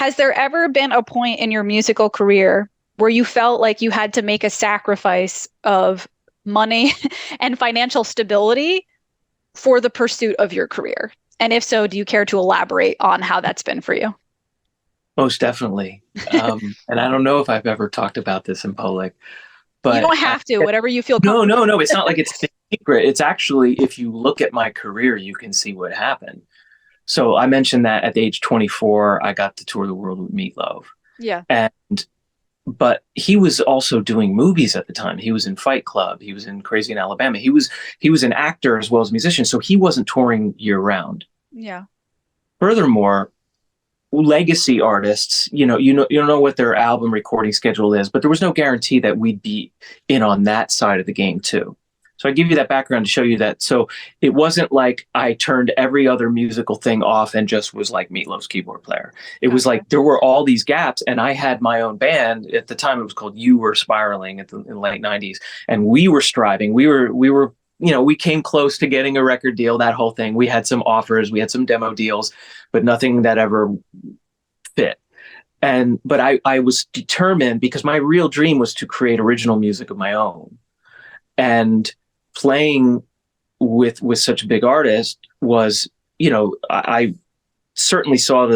Has there ever been a point in your musical career where you felt like you had to make a sacrifice of money and financial stability for the pursuit of your career? And if so, do you care to elaborate on how that's been for you? Most definitely. And I don't know if I've ever talked about this in public, You but don't have to, whatever you feel no, comfortable. no, no. It's not like it's a secret. It's actually, if you look at my career, you can see what happened. So I mentioned that at the age 24, I got to tour the world with Meatloaf. Yeah. And but he was also doing movies at the time. He was in Fight Club. He was in Crazy in Alabama. He was an actor as well as a musician. So he wasn't touring year round. Yeah. Furthermore, legacy artists, you don't know what their album recording schedule is, but there was no guarantee that we'd be in on that side of the game too. So I give you that background to show you that. So it wasn't like I turned every other musical thing off and just was like Meatloaf's keyboard player. It was Okay. like there were all these gaps, and I had my own band at the time. It was called You Were Spiraling in the late '90s, and we were striving. We were. We came close to getting a record deal, that whole thing. We had some offers, we had some demo deals, but nothing that ever fit. But I was determined because my real dream was to create original music of my own. And playing with such a big artist was, I certainly saw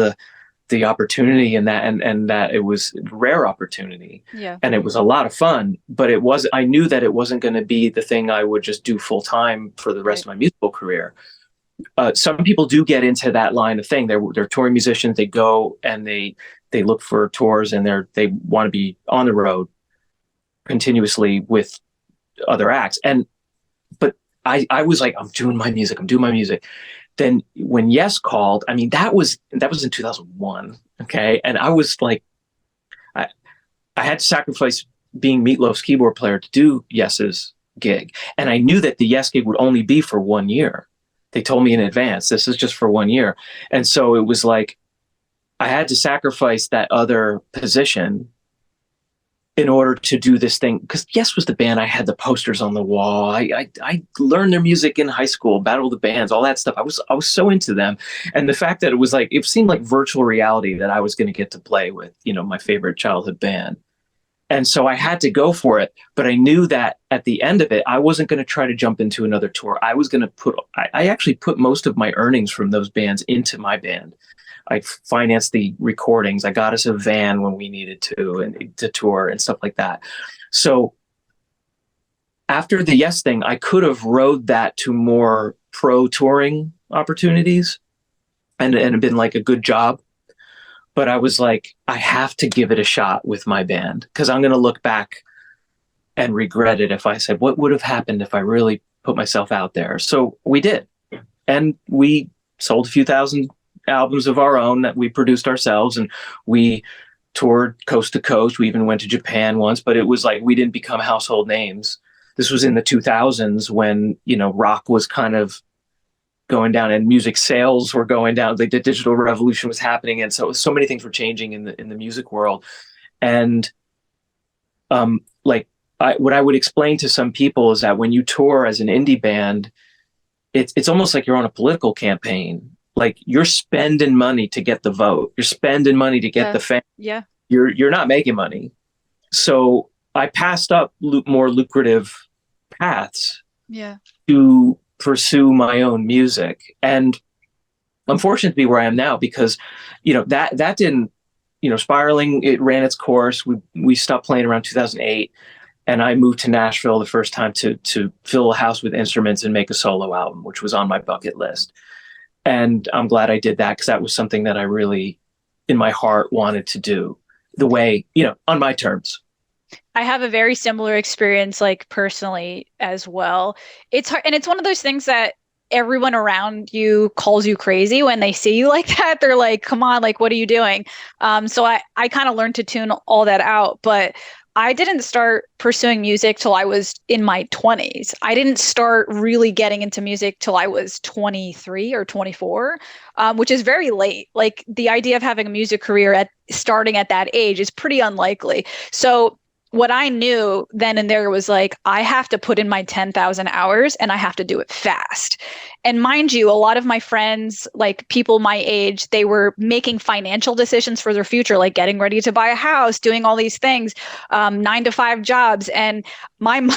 the opportunity in that, and that it was a rare opportunity, Yeah. and it was a lot of fun, but I knew that it wasn't going to be the thing I would just do full time for the rest Right. of my musical career. Some people do get into that line of thing. They're touring musicians. They go and they look for tours, and they want to be on the road continuously with other acts. But I was like, I'm doing my music. I'm doing my music. Then when Yes called, I mean, that was in 2001. Okay. And I was like, I, I had to sacrifice being Meatloaf's keyboard player to do Yes's gig. And I knew that the Yes gig would only be for 1 year. They told me in advance, this is just for 1 year. And so it was like, I had to sacrifice that other position in order to do this thing, because Yes was the band. I had the posters on the wall. I learned their music in high school, Battle of the Bands, all that stuff. I was so into them, and the fact that it seemed like virtual reality that I was going to get to play with my favorite childhood band, and so I had to go for it. But I knew that at the end of it, I wasn't going to try to jump into another tour. I was going to I actually put most of my earnings from those bands into my band. I financed the recordings. I got us a van when we needed to, and to tour and stuff like that. So after the Yes thing, I could have rode that to more pro touring opportunities, and been like a good job. But I was like, I have to give it a shot with my band, because I'm going to look back and regret it if I said, what would have happened if I really put myself out there? So we did. And we sold a few thousand albums of our own that we produced ourselves, and we toured coast to coast. We even went to Japan once, but it was like we didn't become household names. This was in the 2000s when rock was kind of going down and music sales were going down. Like the digital revolution was happening, and so many things were changing in the music world. And like what I would explain to some people is that when you tour as an indie band, it's almost like you're on a political campaign. Like you're spending money to get the vote. You're spending money to get Yeah. the fan. Yeah. You're not making money. So I passed up more lucrative paths Yeah. to pursue my own music. And I'm fortunate to be where I am now, because, that didn't, spiraling, it ran its course. We stopped playing around 2008, and I moved to Nashville the first time to fill a house with instruments and make a solo album, which was on my bucket list. And I'm glad I did that, because that was something that I really, in my heart, wanted to do the way, on my terms. I have a very similar experience, like personally as well. It's hard, and it's one of those things that everyone around you calls you crazy when they see you like that. They're like, "Come on, like, what are you doing?" So I kind of learned to tune all that out, but I didn't start pursuing music till I was in my 20s. I didn't start really getting into music till I was 23 or 24, which is very late. Like the idea of having a music career at starting at that age is pretty unlikely. So what I knew then and there was like, I have to put in my 10,000 hours and I have to do it fast. And mind you, a lot of my friends, like people my age, they were making financial decisions for their future, like getting ready to buy a house, doing all these things, 9 to 5 jobs. And my,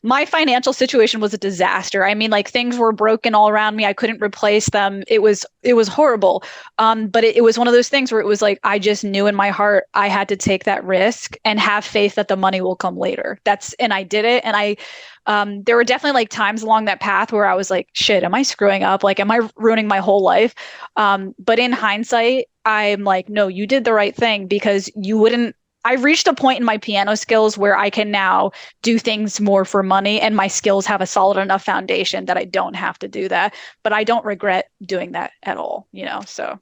my financial situation was a disaster. I mean, like things were broken all around me. I couldn't replace them. It was horrible. But it was one of those things where it was like I just knew in my heart I had to take that risk and have faith that the money will come later. And I did it. And there were definitely like times along that path where I was like, shit, am I screwing up? Like, am I ruining my whole life? But in hindsight, I'm like, no, you did the right thing because you wouldn't. I've reached a point in my piano skills where I can now do things more for money and my skills have a solid enough foundation that I don't have to do that. But I don't regret doing that at all, you know? So